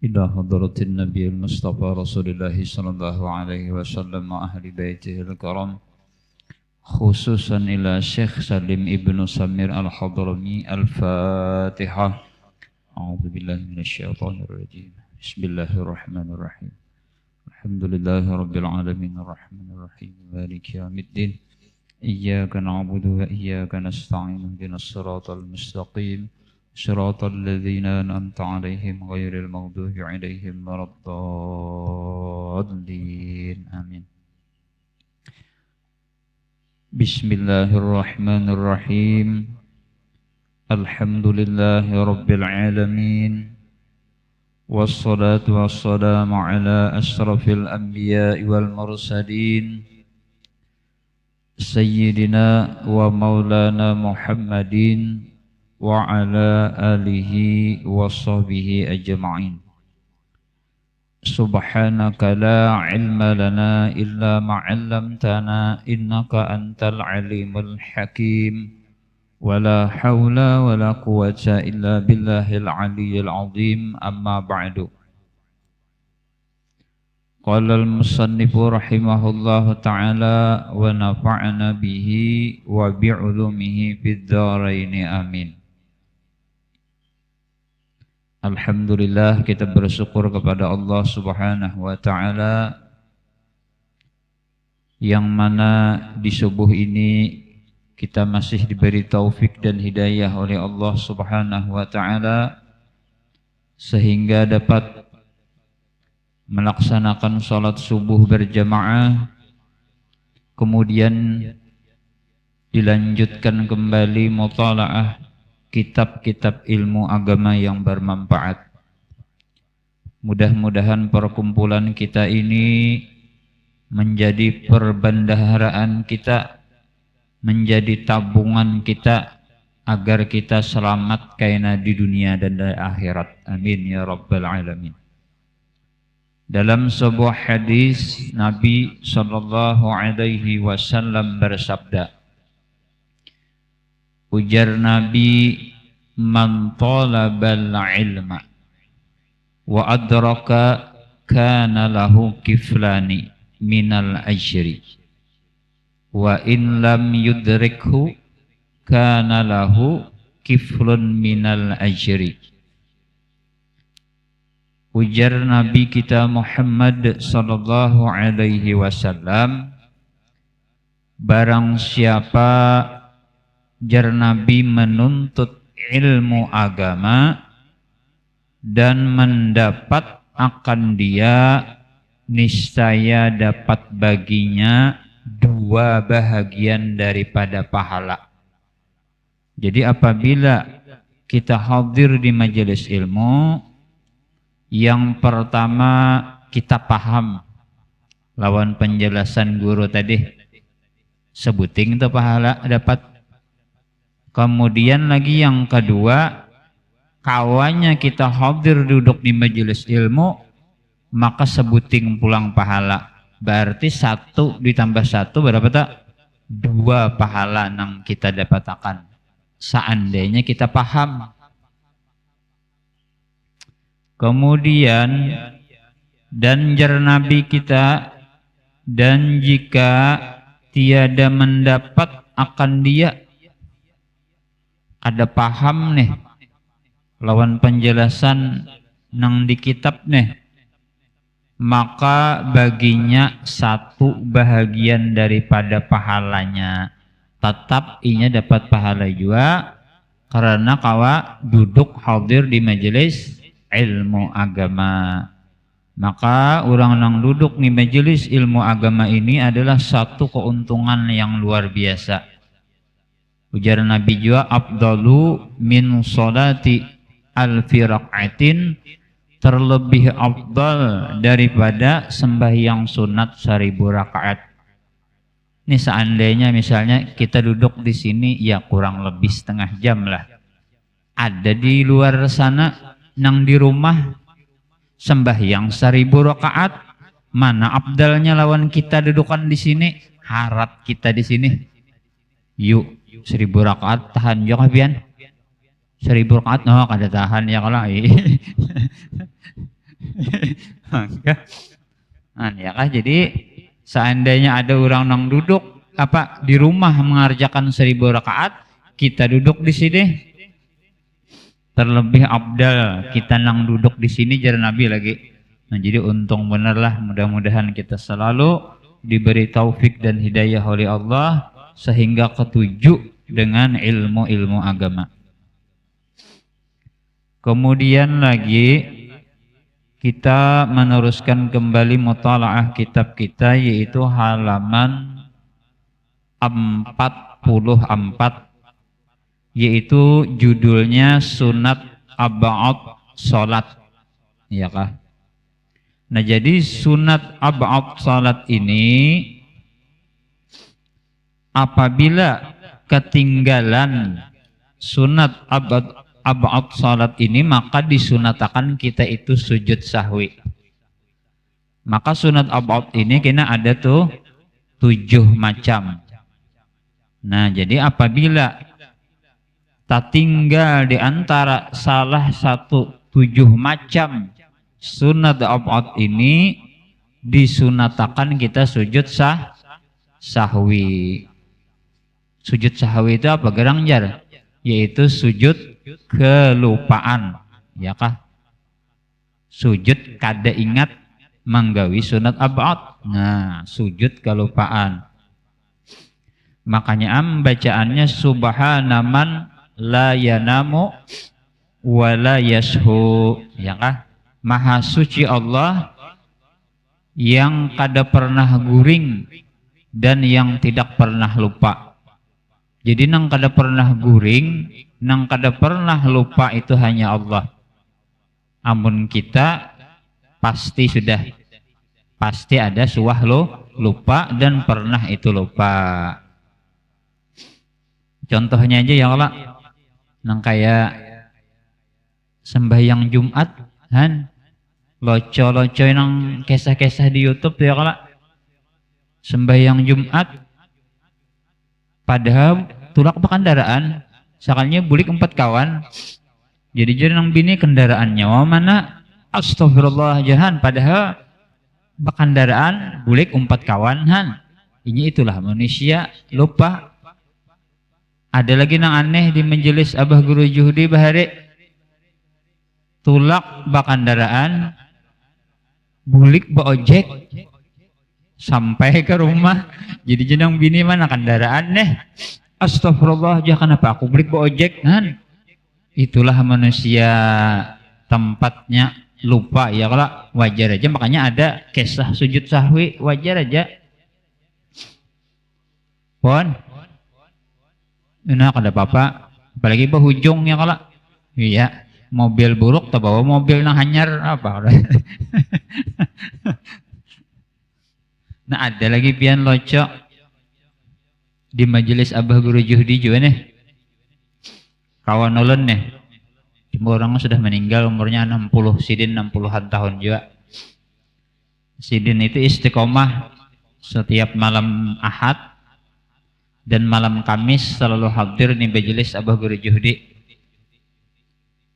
إلى حضرة النبي المصطفى رسول الله صلى الله عليه وسلم وأهل بيته الكرام، خصوصا إلى شيخ سليم ابن سمير الحضرمي. الفاتحة. أعوذ بالله من الشيطان الرجيم. بسم الله الرحمن الرحيم. الحمد لله رب العالمين الرحمن الرحيم مالك يوم الدين. إياك نعبد وإياك نستعين اهدنا الصراط المستقيم صراط الذين أنعمت عليهم غير المغضوب عليهم ولا الضالين آمين. بسم الله الرحمن الرحيم. الحمد لله رب العالمين والصلاة والسلام على أشرف الأنبياء والمرسلين سيدنا ومولانا محمد وعلى آله وصحبه أجمعين. سبحانك لا علم لنا إلا ما علمتنا إنك أنت العليم الحكيم ولا حول ولا قوة إلا بالله العلي العظيم. أما بعد، قال المصنف رحمه الله تعالى ونفعنا به وبعلومه في الدارين آمين. Alhamdulillah, kita bersyukur kepada Allah Subhanahu wa Ta'ala yang mana di subuh ini kita masih diberi taufik dan hidayah oleh Allah Subhanahu wa Ta'ala sehingga dapat melaksanakan salat subuh berjamaah, kemudian dilanjutkan kembali mutalaah kitab-kitab ilmu agama yang bermanfaat. Mudah-mudahan perkumpulan kita ini menjadi perbendaharaan kita, menjadi tabungan kita agar kita selamat kaina di dunia dan di akhirat. Amin ya rabbal alamin. Dalam sebuah hadis Nabi sallallahu alaihi wasallam bersabda, ujar Nabi, man talabal ilma wa adraka kana lahu kiflani minal ajri wa in lam yudrikhu kana lahu kiflun minal ajri. Ujar Nabi kita Muhammad sallallahu alaihi wasallam, barang siapa jar Nabi menuntut ilmu agama dan mendapat akan dia, niscaya dapat baginya 2 bahagian daripada pahala. Jadi apabila kita hadir di majelis ilmu, yang pertama kita paham lawan penjelasan guru tadi, sebuting itu pahala dapat. Kemudian lagi yang kedua, kawannya kita hadir duduk di majelis ilmu, maka sebuting pulang pahala. Berarti 1 ditambah 1 berapa tak? 2 pahala yang kita dapatkan. Seandainya kita paham. Kemudian dan jar Nabi kita, dan jika tiada mendapat akan dia, ada paham nih lawan penjelasan nang di kitab nih, maka baginya 1 bahagian daripada pahalanya. Tetap inya dapat pahala juga karena kawa duduk hadir di majelis ilmu agama. Maka orang nang duduk di majelis ilmu agama ini adalah satu keuntungan yang luar biasa. Ujar Nabi juga, afdalu min sholati alfi rak'atin, terlebih afdal daripada sembahyang sunat 1000 rakaat. Ini seandainya misalnya kita duduk di sini ya kurang lebih setengah jam lah. Ada di luar sana nang di rumah sembahyang 1000 rakaat, mana afdalnya lawan kita dudukan di sini, harap kita di sini. Yuk 1000 rakaat tahan juga pian. 1000 rakaat no kada tahan ya kalau Ya kah, jadi seandainya ada orang nang duduk di rumah mengerjakan 1000 rakaat, kita duduk di sini terlebih abdal kita nang duduk di sini jar Nabi lagi. Nah, jadi untung bener lah, mudah-mudahan kita selalu diberi taufik dan hidayah oleh Allah sehingga ketujuh dengan ilmu-ilmu agama. Kemudian lagi kita meneruskan kembali mutalaah kitab kita, yaitu halaman 44, yaitu judulnya sunat ab'ad salat, ya kah? Nah, jadi sunat ab'ad salat ini apabila ketinggalan sunat ab'ad salat ini, maka disunatakan kita itu sujud sahwi. Maka sunat ab'ad ini kena ada tuh 7 macam. Nah, jadi apabila tak tinggal di antara salah satu 7 macam sunat ab'ad ini, disunatakan kita sujud sahwi. Sujud sahwi itu apa gerang jar? Yaitu sujud kelupaan, ya kah? Sujud kada ingat manggawi sunat ab'ad. Nah, sujud kelupaan. Makanya bacaannya subhanaman la yanamu wa la yashu, ya kah? Maha suci Allah yang kada pernah guring dan yang tidak pernah lupa. Jadi nang kada pernah guring, nang kada pernah lupa itu hanya Allah. Amun kita pasti ada suah lupa dan pernah itu lupa. Contohnya aja ya Allah, nang kayak sembahyang Jumat, loco-loco nang kisah-kisah di YouTube ya kalau sembahyang Jumat padahal tulak kendaraan sakalnya bulik 4 kawan, jadi nang bini kendaraannya mana astagfirullah jahan, padahal kendaraan bulik 4 kawan ini itulah manusia lupa. Ada lagi nang aneh di majelis Abah Guru Juhdi bahari, tulak kendaraan bulik ojek sampai ke rumah, jadi jenang bini mana kendaraan astagfirullah jangan kenapa aku bulik ojek itulah manusia tempatnya lupa ya, kalau wajar aja, makanya ada kisah sujud sahwi, wajar aja pon enak ada apa-apa, apalagi berhujung ya kalau iya mobil buruk tak bawa mobil nang hanyar apa. Nah, ada lagi pian locok di majelis Abah Guru Juhdi juga nih, kawan ulun nih, cuma orangnya sudah meninggal, umurnya 60, sidin 60-an tahun juga. Sidin itu istiqomah setiap malam Ahad dan malam Kamis selalu hadir di majelis Abah Guru Juhdi.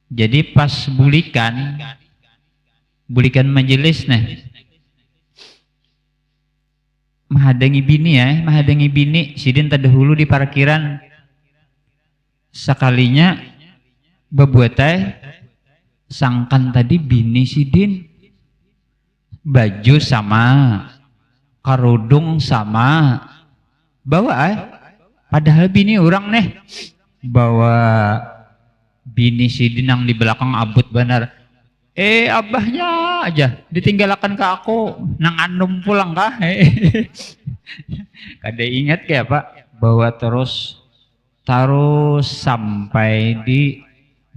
Jadi pas bulikan majelis nih, mahadangi bini sidin terdahulu di parkiran, sekalinya bebuatai sangkan tadi bini sidin baju sama, kerudung sama, bawa padahal bini orang nih bawa. Bini sidin yang di belakang abut benar, abahnya aja ditinggalkan ke aku nang andum pulang kah. Kada ingat kayak Pak, bawa terus sampai di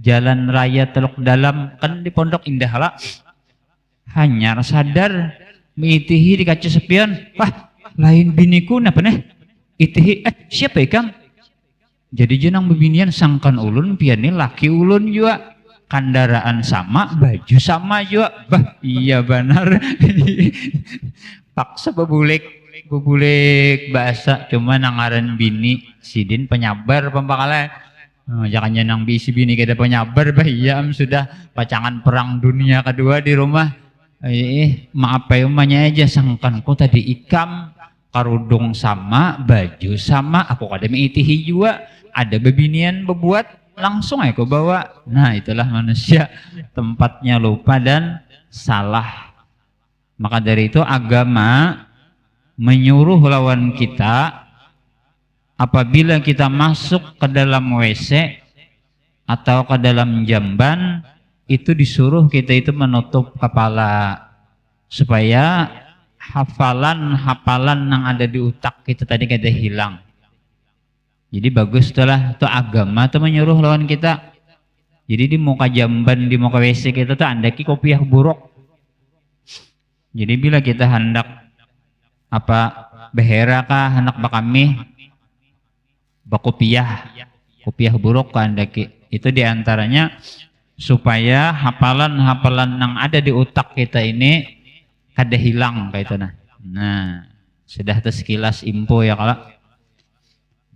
jalan raya Teluk Dalam, kan di Pondok Indah lah, hanyar sadar mitihi di kaca sepion, lain biniku napa nih itihi, siapa ikam. Jadi jenang bebinian sangkan ulun piani laki ulun juga, kendaraan sama, baju sama juga. Iya benar. Paksa bebulik bahasa, cuma nangaran bini sidin penyabar pembakalan. Jangan nyenang bisi bini kita penyabar, iya sudah pacangan perang dunia kedua di rumah. maaf ya umanya aja sangkanku tadi ikam karudung sama baju sama aku kada meitihi juga ada bebinian bebuat langsung aku bawa. Nah itulah manusia tempatnya lupa dan salah. Maka dari itu agama menyuruh lawan kita apabila kita masuk ke dalam WC atau ke dalam jamban itu disuruh kita itu menutup kepala supaya hafalan yang ada di otak kita tadi kada hilang. Jadi bagus itulah itu agama tuh menyuruh lawan kita. Jadi di muka jamban di muka WC kita tuh andaki kopiah buruk. Jadi bila kita hendak apa behera kah hendak bakami bakopiah kopiah buruk kah andaki itu diantaranya supaya hafalan-hafalan yang ada di otak kita ini kada hilang kayak itu nah. Nah, sudah sekilas info ya kalau.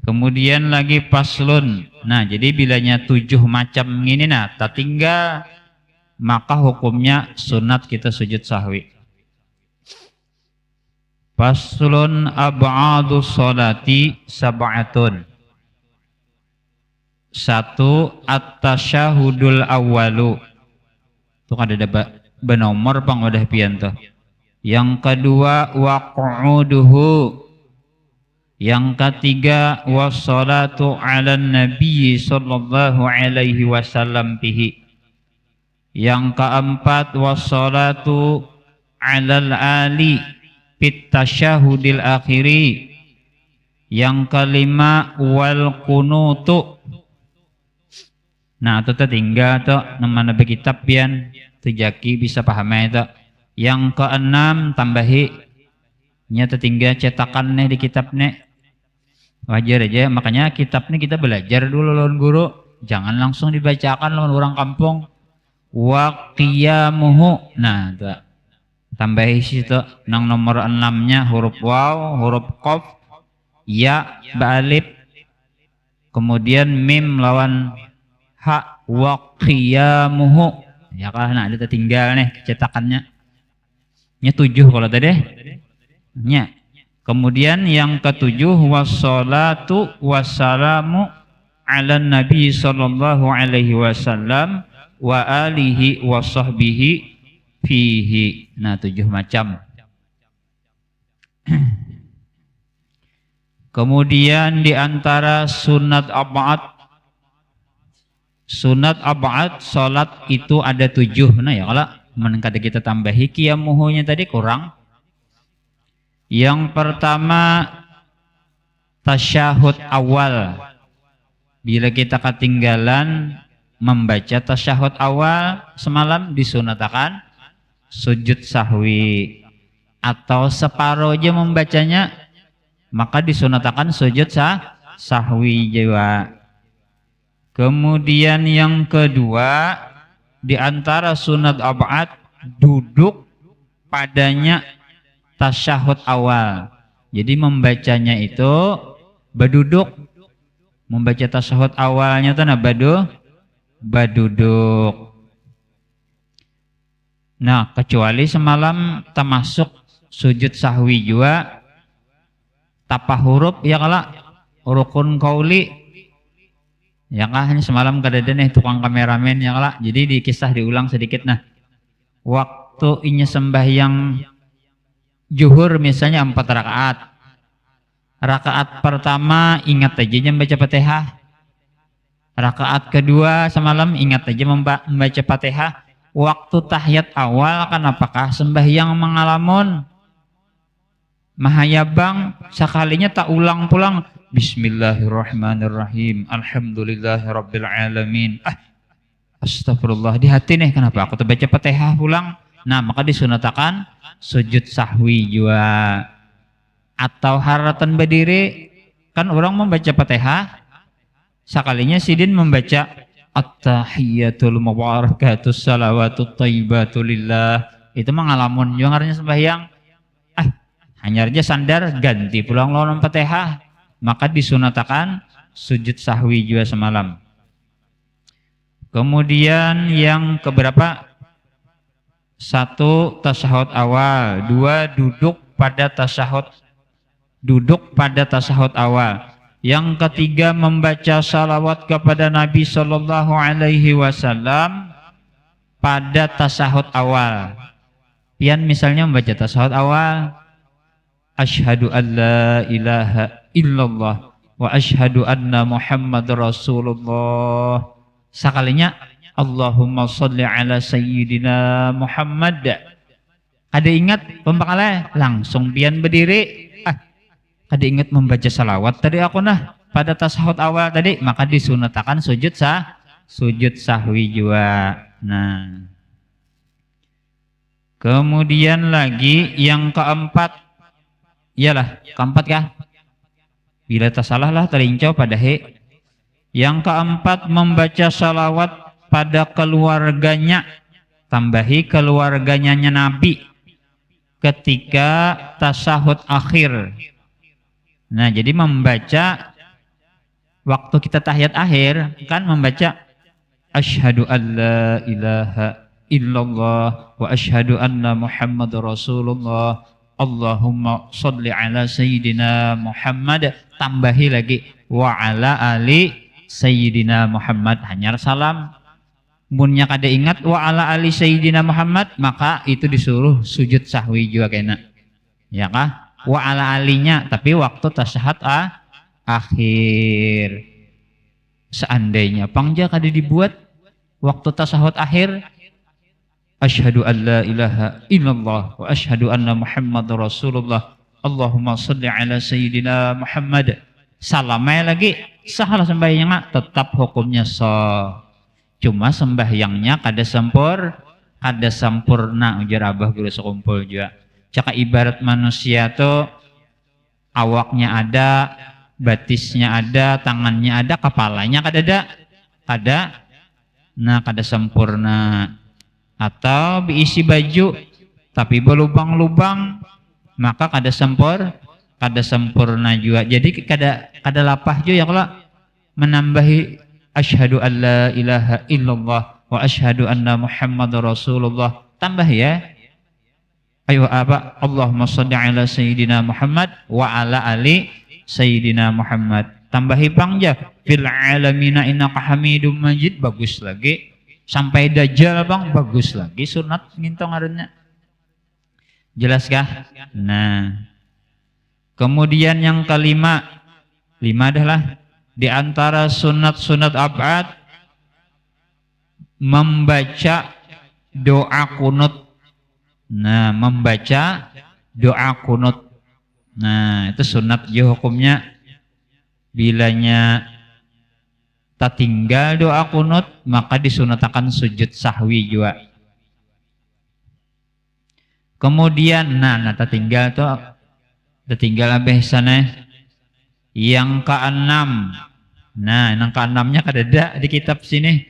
Kemudian lagi paslun. Nah, jadi bilanya 7 macam ini nah, tertinggal maka hukumnya sunat kita sujud sahwi. Paslun ab'adu sholati sab'atun. 1 at-tasyahudul awwalu. Itu kan ada benomor pang udah pian tuh. Yang kedua waq'uduhu. Yang ketiga wassalatu 'alan nabi sallallahu alaihi wasallam bihi. Yang keempat wassalatu 'alal ali fit tasyahudil akhiri. Yang kelima wal kunutu. Nah, itu tinggal tuh nama nabi kitab pian tejaki bisa pahamnya itu. Yang keenam tambahi nyata tinggal cetakan nih di kitab nih. Wajar aja, makanya kitab nih kita belajar dulu lawan guru, jangan langsung dibacakan lawan orang kampung. Wa qiyamuhu. Nah, tuh tambahi situ nang nomor 6-nya huruf waw, huruf qaf, ya, ba alif. Kemudian mim lawan ha wa qiyamuhu. Ya kan nah ada tinggal nih cetakannya. Nya 7 kalau tadi. Nya. Kemudian yang ketujuh wassalatu wassalamu ala nabi sallallahu alaihi wasallam wa alihi wa sahbihi fihi. Nah 7 macam. Kemudian di antara sunat ab'ad salat itu ada 7. Nah ya kalau menengkada kita tambahi qiyamuhunya tadi kurang. Yang pertama tasyahud awal. Bila kita ketinggalan membaca tasyahud awal semalam disunatakan sujud sahwi atau separuh aja membacanya maka disunatakan sujud sahwi juga. Kemudian yang kedua di antara sunat ab'ad duduk padanya tasyahud awal. Jadi membacanya itu berduduk. Membaca tasyahud awalnya itu baduduk. Nah, kecuali semalam termasuk sujud sahwi juga tapa huruf ya kala rukun qauli. Ya kan semalam kadada nih tukang kameramen ya kala. Jadi dikisah diulang sedikit nah. Waktu inya sembahyang Zuhur misalnya 4 rakaat. Rakaat pertama ingat aja membaca Fatihah. Rakaat kedua semalam ingat aja membaca Fatihah. Waktu tahiyat awal kan apakah sembahyang mengalamun mahayabang sekalinya tak ulang pulang Bismillahirrahmanirrahim Alhamdulillahirabbil alamin. Astagfirullah di hati nih kenapa aku tuh baca Fatihah pulang. Nah maka disunatakan sujud sahwi juga atau haratan berdiri kan orang membaca Fatihah sekalinya sidin membaca at-tahiyatul mubarakatus salawatut thayyibatu lillah itu mengalamun juga artinya sembahyang hanya aja sandar ganti pulang lawan Fatihah maka disunatakan sujud sahwi juga semalam. Kemudian yang keberapa Satu, tasyahud awal. Dua, duduk pada tasyahud awal. Yang ketiga, membaca salawat kepada Nabi Shallallahu Alaihi Wasallam pada tasyahud awal. Pian misalnya membaca tasyahud awal, asyhadu an la ilaha illallah wa asyhadu anna Muhammad Rasulullah. Sekalinya Allahumma sholli ala sayyidina Muhammad. Kada ingat pembakalan langsung pian berdiri. Kada ingat membaca salawat tadi aku nah pada tasyahud awal tadi, maka disunatakan sujud sahwi juga. Nah, kemudian lagi yang keempat, iyalah keempat kah? Bila tak salah lah terinco pada he. Yang keempat, membaca salawat pada keluarganya, tambahi keluarganya Nabi ketika tasyahud akhir. Nah, jadi membaca waktu kita tahiyat akhir kan membaca asyhadu an la ilaha illallah wa asyhadu anna Muhammad Rasulullah. Allahumma sholli ala sayyidina Muhammad, tambahi lagi wa ala ali sayyidina Muhammad, hanya salam. Munnya kada ingat wa ala ali sayyidina Muhammad, maka itu disuruh sujud sahwi juga kena. Ya kah? Wa ala alinya, tapi waktu tasyahud akhir. Seandainya pangja kada dibuat waktu tasyahud akhir, asyhadu an la ilaha illallah wa asyhadu anna Muhammad Rasulullah. Allahumma sholli ala sayyidina Muhammad. Salamnya lagi salah sembahyangnya tetap hukumnya sah. Cuma sembahyangnya kada sempurna ujar Abah guru sekumpul juga. Caka ibarat manusia tuh awaknya ada, batisnya ada, tangannya ada, kepalanya kada. Nah, kada sempurna. Atau diisi baju tapi berlubang-lubang, maka kada sempurna juga. Jadi kada lapah juga ya kalau menambahi asyhadu an la ilaha illallah wa asyhadu anna Muhammad Rasulullah. Tambah ya. Ayo apa? Allahumma sholli ala sayyidina Muhammad wa ala ali sayyidina Muhammad. Tambahi pangja fil alamina innaka hamidum majid, bagus lagi. Sampai dajjal bang, bagus lagi. Sunat ngintong arunnya. Jelas kah? Nah, kemudian yang kelima, adalah di antara sunat ab'ad membaca doa kunut. Nah, membaca doa kunut. Nah, itu sunat ya hukumnya. Bilanya tak tinggal doa kunut, maka disunatakan sujud sahwi juga. Kemudian, tak tinggal abeh sana. Yang keenam, yang keenamnya kada di kitab sini.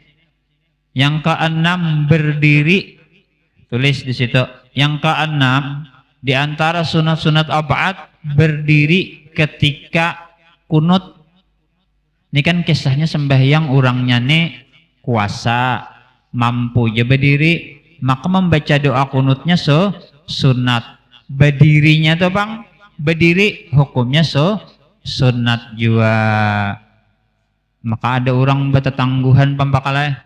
Yang keenam berdiri, tulis di situ. Yang keenam di antara sunat ab'ad berdiri ketika kunut. Ini kan kisahnya sembahyang orangnya nih kuasa, mampu ya berdiri, maka membaca doa kunutnya sunat. Berdirinya tuh bang, berdiri hukumnya sunat juga. Maka ada orang bertetangguhan pembakalan,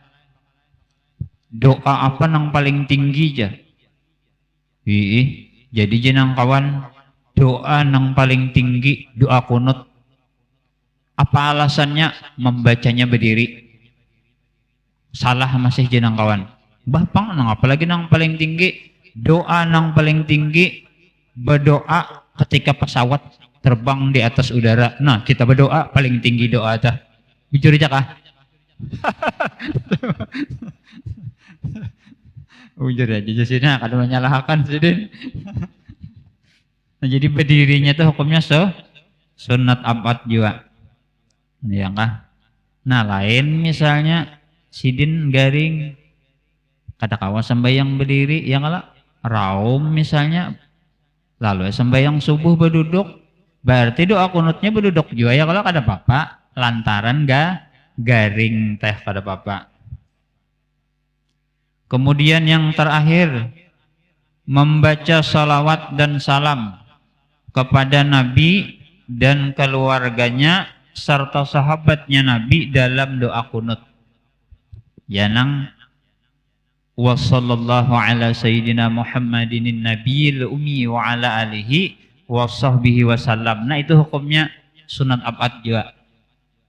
doa apa yang paling tinggi aja? Jadi jenang kawan, doa yang paling tinggi doa kunut. Apa alasannya? Membacanya berdiri. Salah masih jenang kawan. Bapang nang apalagi nang paling tinggi, doa nang paling tinggi berdoa ketika pesawat terbang di atas udara. Nah, kita berdoa paling tinggi doa dah. Jujur aja kah? Jujur aja sini kada menyalahkan sidin. Nah, jadi berdirinya tuh hukumnya sunat abad juga. Ya kah? Nah, lain misalnya sidin garing kada kawa sembahyang berdiri, yang kalah raum misalnya, lalu sembahyang subuh berduduk, berarti doa kunutnya berduduk juga ya kalau kada apa-apa, lantaran garing teh kada apa-apa. Kemudian yang terakhir membaca salawat dan salam kepada Nabi dan keluarganya serta sahabatnya Nabi dalam doa kunut. Yanang wa sallallahu ala sayyidina Muhammadin nabiyil ummi wa ala alihi wa sahbihi wasallam. Nah itu hukumnya sunat abad juga.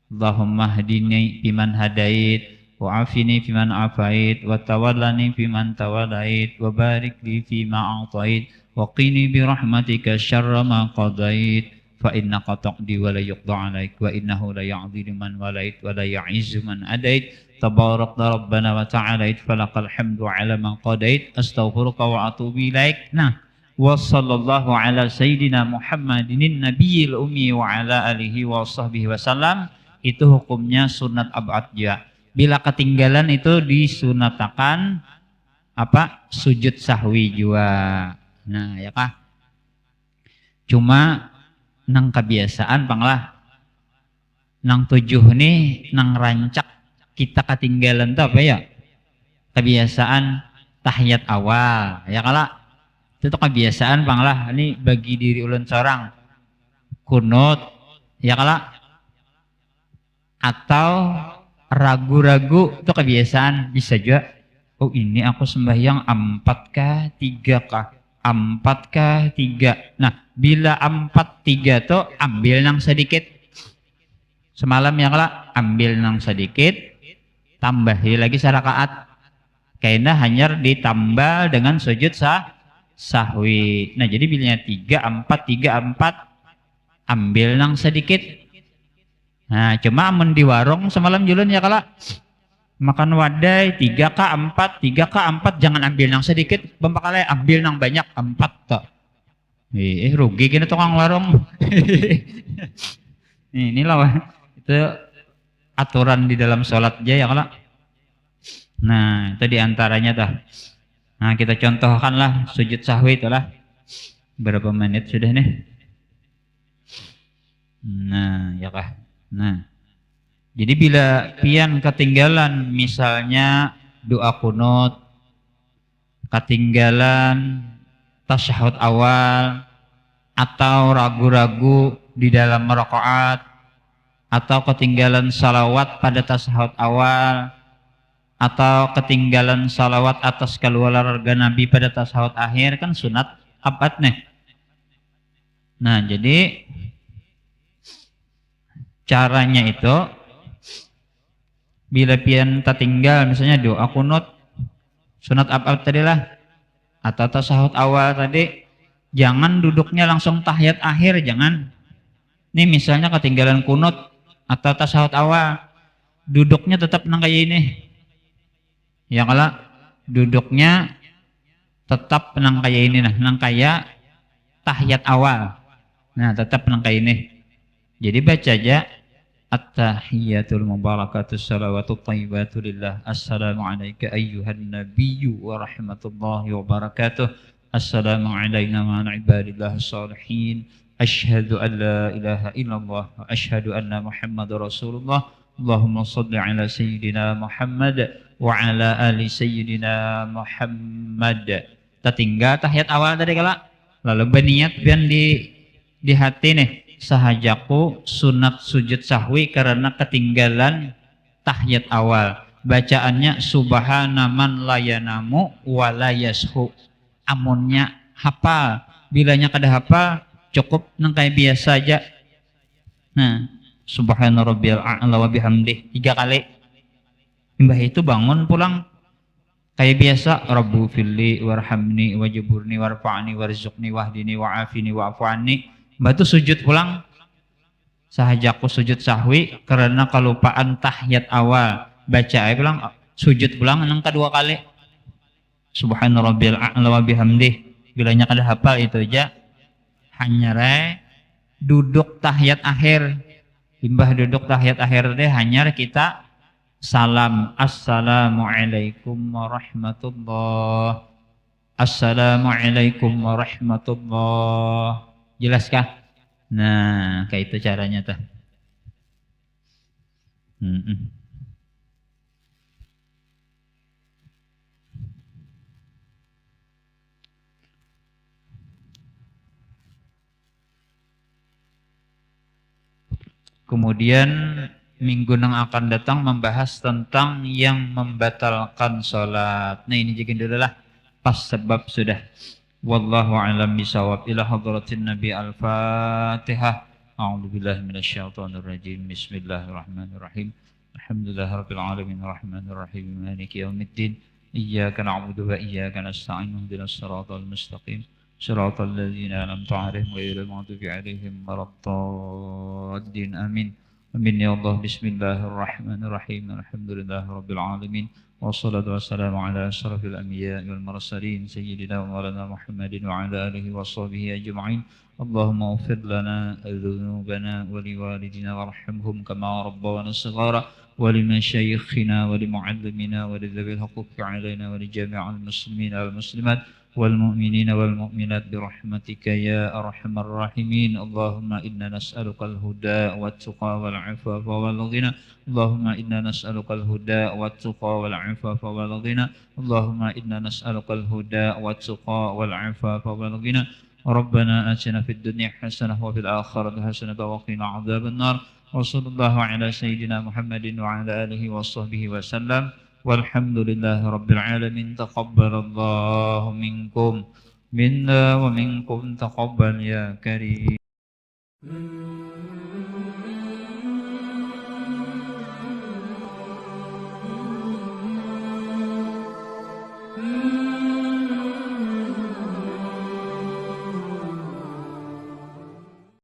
Allahumma hadini fiman hadait wa afini fiman afait wa tawallani fiman tawallait wa barik li fima a'tait wa qini bi rahmatika syarra ma qadait fa innaka taqdi wa la yuqda 'alaik wa innahu la ya'dhilu man walait wa la ya'izzu man adait tabarakta rabbana wa ta'alait falakal hamdu 'ala ma qadait astaghfiruka wa atubu ilaik. Nah, wa sallallahu ala sayyidina Muhammadin nabiyil ummi wa ala alihi wa sahbihi wasallam. Itu hukumnya sunat abad juga. Bila ketinggalan itu disunatakan apa? Sujud sahwi juga. Nah, ya kah? Cuma nang kebiasaan panglah nang tujuh nih nang rancak kita ketinggalan tuh apa ya? Kebiasaan tahiyat awal. Ya kala itu kebiasaan panglah ini bagi diri ulun seorang kunut. Ya kala atau ragu-ragu itu kebiasaan bisa juga. Oh ini aku sembahyang 4 kah 3 kah 4 kah 3. Nah bila 4 3 tuh ambil nang sedikit semalam ya kala ambil nang sedikit tambahi lagi sarakaat kayaknya hanya ditambah dengan sujud sahwi. Nah jadi bilanya 3 4 ambil nang sedikit. Nah, cuma amun di warung semalam julun ya kala makan wadai 3K 4 jangan ambil nang sedikit, bempakale ambil nang banyak 4 toh. Rugi gini tukang warung. Inilah itu aturan di dalam sholat aja ya kala. Nah, itu diantaranya dah. Nah, kita contohkanlah sujud sahwi itulah. Berapa menit sudah nih? Nah, ya kah? Nah, jadi bila pian ketinggalan misalnya doa kunut, ketinggalan tasyahud awal, atau ragu-ragu di dalam rakaat, atau ketinggalan salawat pada tasyahud awal, atau ketinggalan salawat atas keluarga Nabi pada tasyahud akhir kan sunat abad nih. Nah, jadi caranya itu bila pian tertinggal misalnya doa kunut sunat abad tadi lah atau tasyahud awal tadi, jangan duduknya langsung tahiyat akhir, jangan. Ini misalnya ketinggalan kunut atau tasyahud awal, duduknya tetap nang kayak ini. Ya kalau duduknya tetap nang kayak ini, nah nang kayak tahiyat awal. Nah, tetap nang kayak ini. Jadi baca aja At-tahiyyatul mubarakatus salawatut thayyibatu lillah. Assalamu alayka ayyuhan nabiyyu wa rahmatullahi wa barakatuh. Assalamu alayna wa ala ibadillah salihin. Asyhadu an la ilaha illallah wa asyhadu anna Muhammadar Rasulullah. Allahumma salli ala sayyidina Muhammad wa ala ali sayyidina Muhammad. Tertinggal tahiyat awal tadi kala. Lalu berniat biar di hati nih sahajaku sunat sujud sahwi karena ketinggalan tahiyat awal. Bacaannya subhana man layanamu walayashu. Amunnya hafal, bilanya kada hafal cukup nang kayak biasa aja. Nah, subhana rabbiyal a'la wa bihamdih 3 kali. Mbah itu bangun pulang kayak biasa, rabbu filli warhamni wajburni warfa'ni warzuqni wahdini wa'afini wa'fu anni. Mbak itu sujud pulang sahajaku sujud sahwi karena kelupaan tahiyat awal, baca aja pulang sujud pulang enang kedua kali subhana rabbiyal a'la wa bihamdih. Bilanya kada hafal itu aja hanya duduk tahiyat akhir, imbah duduk tahiyat akhir deh hanya kita salam assalamualaikum warahmatullah, assalamualaikum warahmatullah. Jelaskah? Nah, kayak itu caranya tuh. Kemudian minggu yang akan datang membahas tentang yang membatalkan sholat. Nah ini jadi dulu lah pas sebab sudah. Wallahu a'lam bishawab. Ila hadratin Nabi Al-Fatihah. A'udzu billahi minasyaitonir rajim. Bismillahirrahmanirrahim. Alhamdulillahirabbil alamin arrahmanir rahim maliki yaumiddin. Iyyaka na'budu wa iyyaka nasta'in. Ihdinas siratal mustaqim. Shiratal ladzina an'amta 'alaihim ghairil maghdubi 'alaihim waladdallin. Amin. Amin ya Allah. Bismillahirrahmanirrahim. Alhamdulillahirabbil alamin. Wassalatu wassalamu ala asyrafil anbiya'i wal mursalin sayyidina wa maulana Muhammadin wa ala alihi wa sahbihi ajma'in. Allahumma ighfir lana dhunubana wa liwalidina warhamhum kama rabbawna shighara wa limashayikhina wa limu'allimina wa lidhabil huquqi 'alaina wa lijami'il muslimin wal muslimat والمؤمنين والمؤمنات برحمتك يا أرحم الراحمين. اللهم إنا نسألك الهدى والتقى والعفاف والغنى. اللهم إنا نسألك الهدى والتقى والعفاف والغنى. اللهم إنا نسألك الهدى والتقى والعفاف والغنى. ربنا آتنا في الدنيا حسنة وفي الآخرة حسنة وقنا عذاب النار. وصلى الله على سيدنا محمد وعلى آله وصحبه وسلم. والحمد لله رب العالمين. تقبل الله منكم منا ومنكم تقبل يا كريم.